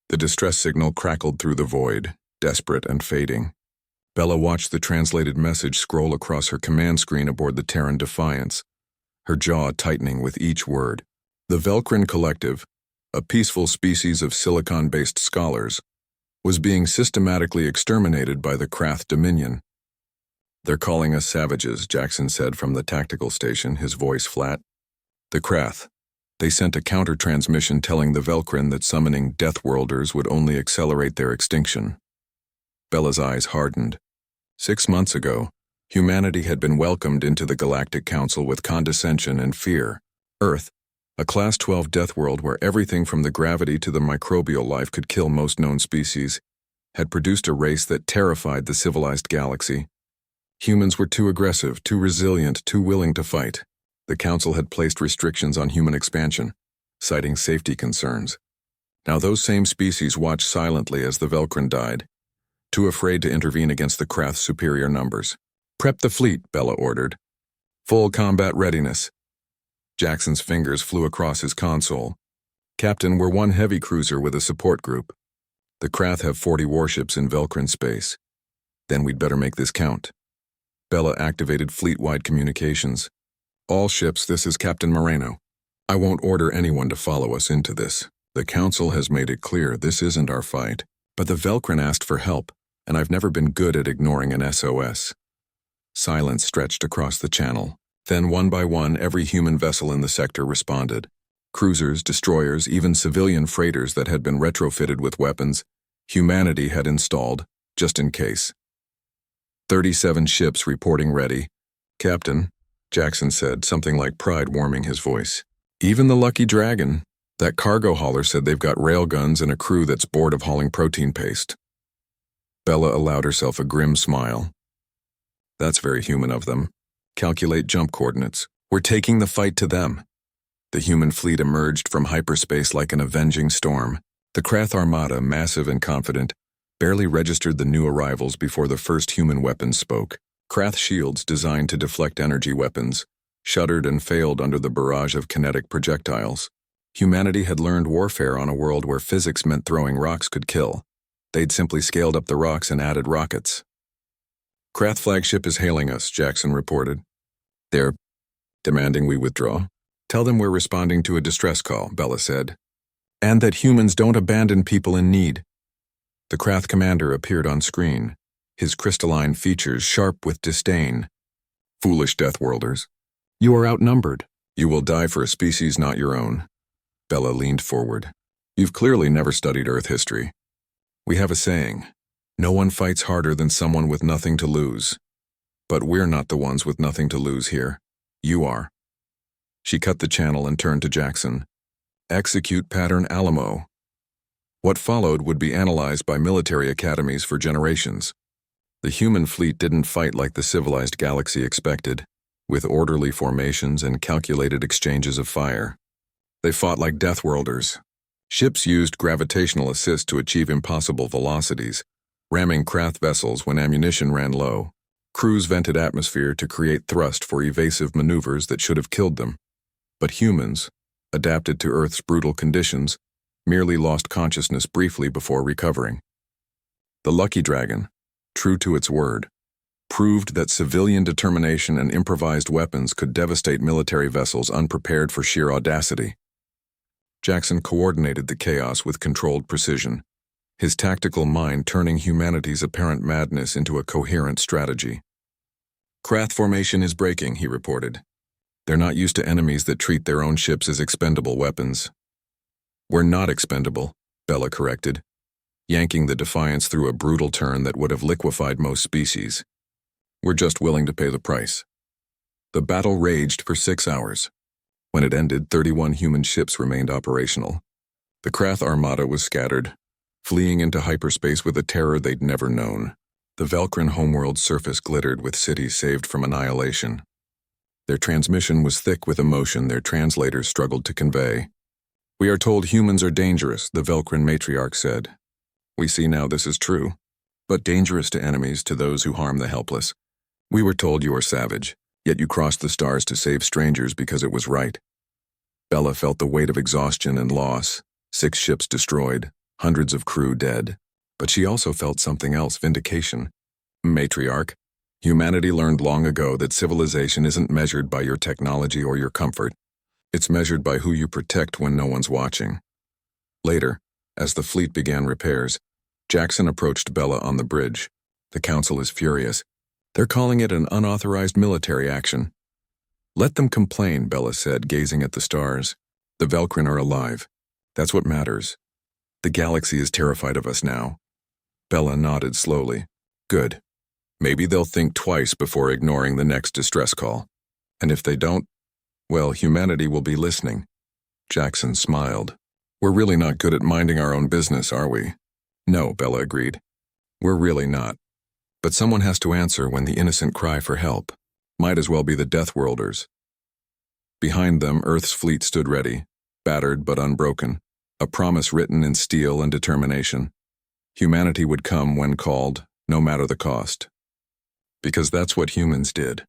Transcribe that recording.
The distress signal crackled through the void, desperate and fading. Bella watched the translated message scroll across her command screen aboard the Terran Defiance, her jaw tightening with each word. The Velcrin Collective, a peaceful species of silicon-based scholars, was being systematically exterminated by the Krath Dominion. "They're calling us savages," Jackson said from the tactical station, his voice flat. "The Krath. They sent a counter-transmission telling the Velcrin that summoning Deathworlders would only accelerate their extinction." Bella's eyes hardened. 6 months ago, humanity had been welcomed into the Galactic Council with condescension and fear. Earth, a Class 12 death world where everything from the gravity to the microbial life could kill most known species, had produced a race that terrified the civilized galaxy. Humans were too aggressive, too resilient, too willing to fight. The Council had placed restrictions on human expansion, citing safety concerns. Now those same species watched silently as the Velcrin died, too afraid to intervene against the Krath's superior numbers. "Prep the fleet," Bella ordered. "Full combat readiness." Jackson's fingers flew across his console. "Captain, we're one heavy cruiser with a support group. The Krath have 40 warships in Velcrin space. Then we'd better make this count." Bella activated fleet-wide communications. "All ships, this is Captain Moreno. I won't order anyone to follow us into this. The Council has made it clear this isn't our fight. But the Velcrin asked for help, and I've never been good at ignoring an SOS." Silence stretched across the channel. Then one by one, every human vessel in the sector responded. Cruisers, destroyers, even civilian freighters that had been retrofitted with weapons humanity had installed, just in case. 37 ships reporting ready. "Captain," Jackson said, something like pride warming his voice. "Even the Lucky Dragon. That cargo hauler said they've got railguns and a crew that's bored of hauling protein paste." Bella allowed herself a grim smile. "That's very human of them. Calculate jump coordinates. We're taking the fight to them." The human fleet emerged from hyperspace like an avenging storm. The Krath Armada, massive and confident, barely registered the new arrivals before the first human weapons spoke. Krath shields designed to deflect energy weapons shuddered and failed under the barrage of kinetic projectiles. Humanity had learned warfare on a world where physics meant throwing rocks could kill. They'd simply scaled up the rocks and added rockets. "Krath flagship is hailing us," Jackson reported. "They're demanding we withdraw." "Tell them we're responding to a distress call," Bella said. "And that humans don't abandon people in need." The Krath commander appeared on screen, his crystalline features sharp with disdain. "Foolish Deathworlders. You are outnumbered. You will die for a species not your own." Bella leaned forward. "You've clearly never studied Earth history. We have a saying, no one fights harder than someone with nothing to lose. But we're not the ones with nothing to lose here. You are." She cut the channel and turned to Jackson. "Execute Pattern Alamo." What followed would be analyzed by military academies for generations. The human fleet didn't fight like the civilized galaxy expected, with orderly formations and calculated exchanges of fire. They fought like Deathworlders. Ships used gravitational assist to achieve impossible velocities, ramming Krath vessels when ammunition ran low. Crews vented atmosphere to create thrust for evasive maneuvers that should have killed them. But humans, adapted to Earth's brutal conditions, merely lost consciousness briefly before recovering. The Lucky Dragon, true to its word, proved that civilian determination and improvised weapons could devastate military vessels unprepared for sheer audacity. Jackson coordinated the chaos with controlled precision, his tactical mind turning humanity's apparent madness into a coherent strategy. "Krath formation is breaking," he reported. "They're not used to enemies that treat their own ships as expendable weapons." "We're not expendable," Bella corrected, yanking the Defiance through a brutal turn that would have liquefied most species. "We're just willing to pay the price." The battle raged for 6 hours. When it ended, 31 human ships remained operational. The Krath Armada was scattered, fleeing into hyperspace with a terror they'd never known. The Velcrin homeworld surface glittered with cities saved from annihilation. Their transmission was thick with emotion their translators struggled to convey. "We are told humans are dangerous," the Velcrin matriarch said. "We see now this is true, but dangerous to enemies, to those who harm the helpless. We were told you are savage, yet you crossed the stars to save strangers because it was right." Bella felt the weight of exhaustion and loss. 6 ships destroyed, hundreds of crew dead. But she also felt something else: vindication. Matriarch, humanity learned long ago that civilization isn't measured by your technology or your comfort. It's measured by who you protect when no one's watching. Later, as the fleet began repairs, Jackson approached Bella on the bridge. The council is furious. They're calling it an unauthorized military action. Let them complain, Bella said, gazing at the stars. The Velcrin are alive. That's what matters. The galaxy is terrified of us now. Bella nodded slowly. Good. Maybe they'll think twice before ignoring the next distress call. And if they don't, well, humanity will be listening. Jackson smiled. We're really not good at minding our own business, are we? No, Bella agreed. We're really not. But someone has to answer when the innocent cry for help. Might as well be the Deathworlders. Behind them, Earth's fleet stood ready, battered but unbroken, a promise written in steel and determination. Humanity would come when called, no matter the cost. Because that's what humans did.